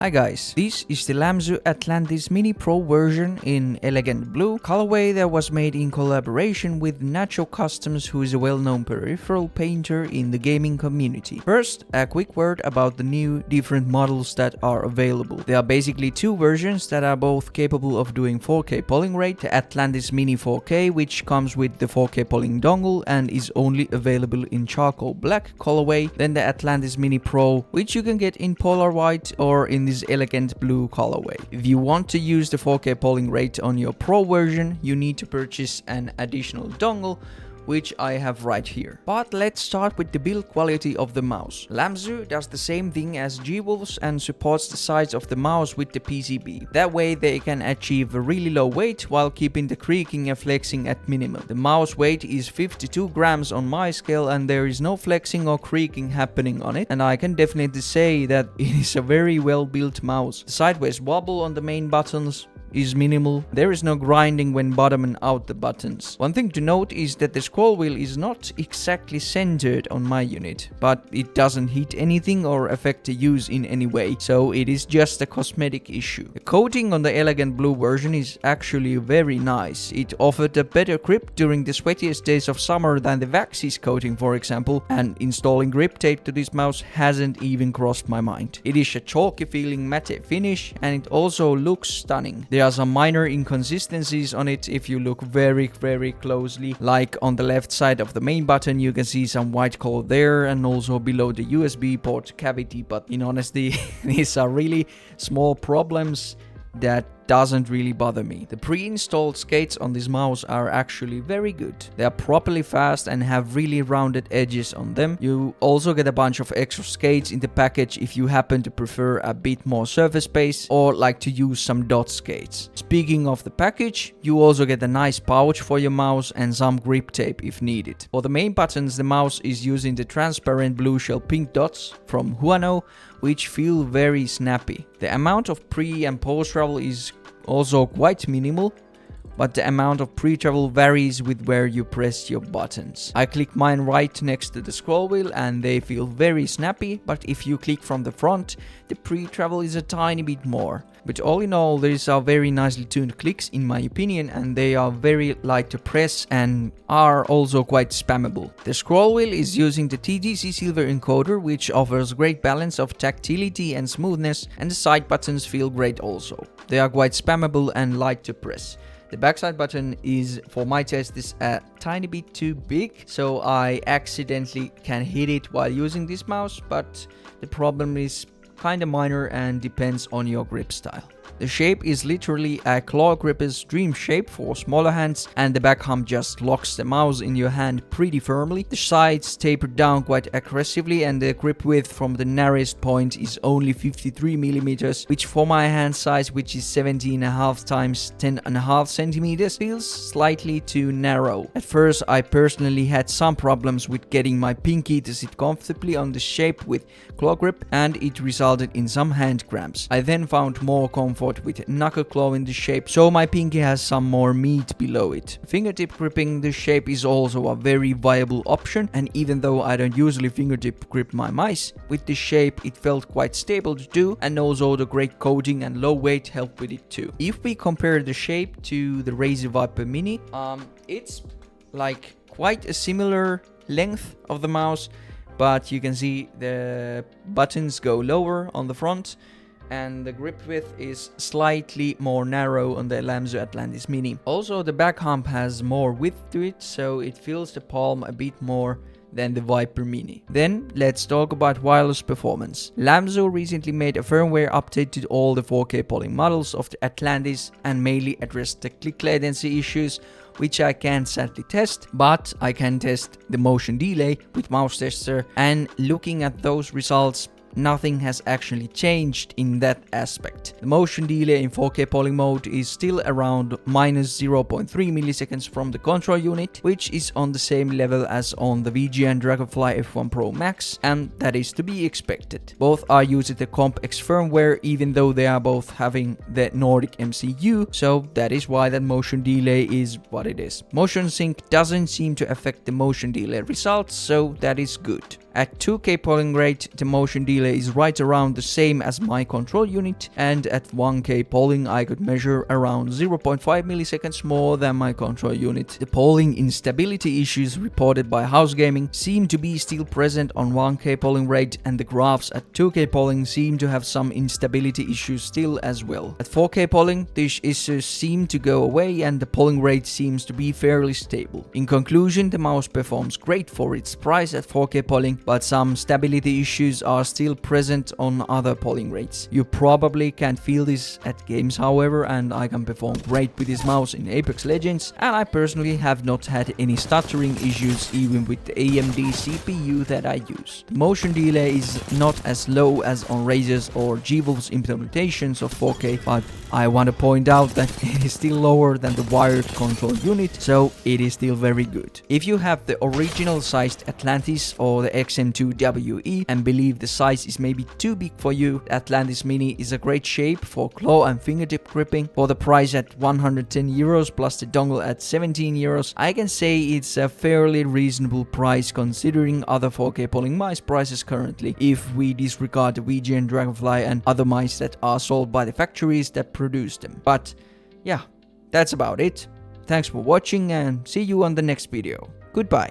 Hi guys, this is the Lamzu Atlantis Mini Pro version in elegant blue, colorway that was made in collaboration with Nacho Customs, who is a well-known peripheral painter in the gaming community. First, a quick word about the new different models that are available. There are basically two versions that are both capable of doing 4K polling rate, the Atlantis Mini 4K, which comes with the 4K polling dongle and is only available in charcoal black colorway, then the Atlantis Mini Pro, which you can get in polar white or in this elegant blue colorway. If you want to use the 4K polling rate on your Pro version, you need to purchase an additional dongle, which I have right here. But let's start with the build quality of the mouse. Lamzu does the same thing as G-Wolves and supports the sides of the mouse with the PCB. That way they can achieve a really low weight while keeping the creaking and flexing at minimum. The mouse weight is 52 grams on my scale and there is no flexing or creaking happening on it, and I can definitely say that it is a very well built mouse. The sideways wobble on the main buttons is minimal. There is no grinding when bottoming out the buttons. One thing to note is that the scroll wheel is not exactly centered on my unit, but it doesn't hit anything or affect the use in any way, so it is just a cosmetic issue. The coating on the elegant blue version is actually very nice. It offered a better grip during the sweatiest days of summer than the Vaxis coating, for example, and installing grip tape to this mouse hasn't even crossed my mind. It is a chalky feeling matte finish and it also looks stunning. There are some minor inconsistencies on it if you look very closely, like on the left side of the main button you can see some white color there, and also below the USB port cavity, but in honesty these are really small problems that doesn't really bother me. The pre-installed skates on this mouse are actually very good. They are properly fast and have really rounded edges on them. You also get a bunch of extra skates in the package if you happen to prefer a bit more surface space or like to use some dot skates. Speaking of the package, you also get a nice pouch for your mouse and some grip tape if needed. For the main buttons, the mouse is using the transparent blue shell pink dots from Huano, which feel very snappy. The amount of pre and post travel is also quite minimal, but the amount of pre-travel varies with where you press your buttons. I click mine right next to the scroll wheel and they feel very snappy, but if you click from the front, the pre-travel is a tiny bit more. But all in all, these are very nicely tuned clicks in my opinion, and they are very light to press and are also quite spammable. The scroll wheel is using the TTC Silver encoder, which offers great balance of tactility and smoothness, and the side buttons feel great also. They are quite spammable and light to press. The backside button is, for my test, is a tiny bit too big, so I accidentally can hit it while using this mouse, but the problem is kinda minor and depends on your grip style. The shape is literally a claw gripper's dream shape for smaller hands, and the back hump just locks the mouse in your hand pretty firmly. The sides taper down quite aggressively and the grip width from the narrowest point is only 53mm, which for my hand size, which is 17.5 times 10.5 centimeters, feels slightly too narrow. At first I personally had some problems with getting my pinky to sit comfortably on the shape with claw grip, and it resulted in some hand cramps. I then found more comfort with knuckle claw in the shape, so my pinky has some more meat below it. Fingertip gripping the shape is also a very viable option, and even though I don't usually fingertip grip my mice, with this shape it felt quite stable to do, and also the great coating and low weight helped with it too. If we compare the shape to the Razer Viper Mini, it's like quite a similar length of the mouse, but you can see the buttons go lower on the front and the grip width is slightly more narrow on the Lamzu Atlantis Mini. Also, the back hump has more width to it, so it fills the palm a bit more than the Viper Mini. Then let's talk about wireless performance. Lamzu recently made a firmware update to all the 4K polling models of the Atlantis and mainly addressed the click latency issues, which I can't sadly test, but I can test the motion delay with Mouse Tester, and looking at those results, nothing has actually changed in that aspect. The motion delay in 4K polling mode is still around minus 0.3 milliseconds from the control unit, which is on the same level as on the VGA and Dragonfly F1 Pro Max, and that is to be expected. Both are using the Comp X firmware, even though they are both having the Nordic MCU, so that is why that motion delay is what it is. Motion sync doesn't seem to affect the motion delay results, so that is good. At 2K polling rate, the motion delay is right around the same as my control unit, and at 1K polling I could measure around 0.5 milliseconds more than my control unit. The polling instability issues reported by House Gaming seem to be still present on 1K polling rate, and the graphs at 2K polling seem to have some instability issues still as well. At 4K polling, these issues seem to go away and the polling rate seems to be fairly stable. In conclusion, the mouse performs great for its price at 4K polling, but some stability issues are still present on other polling rates. You probably can't feel this at games, however, and I can perform great with this mouse in Apex Legends, and I personally have not had any stuttering issues even with the AMD CPU that I use. The motion delay is not as low as on Razer's or G-Wolf's implementations of 4K, but I want to point out that it is still lower than the wired control unit, so it is still very good. If you have the original sized Atlantis or the XM2WE and believe the size is maybe too big for you, the Atlantis Mini is a great shape for claw and fingertip gripping. For the price at 110 euros plus the dongle at 17 euros, I can say it's a fairly reasonable price considering other 4K polling mice prices currently, if we disregard the VGA, Dragonfly and other mice that are sold by the factories that produce them. But yeah, that's about it. Thanks for watching and see you on the next video. Goodbye.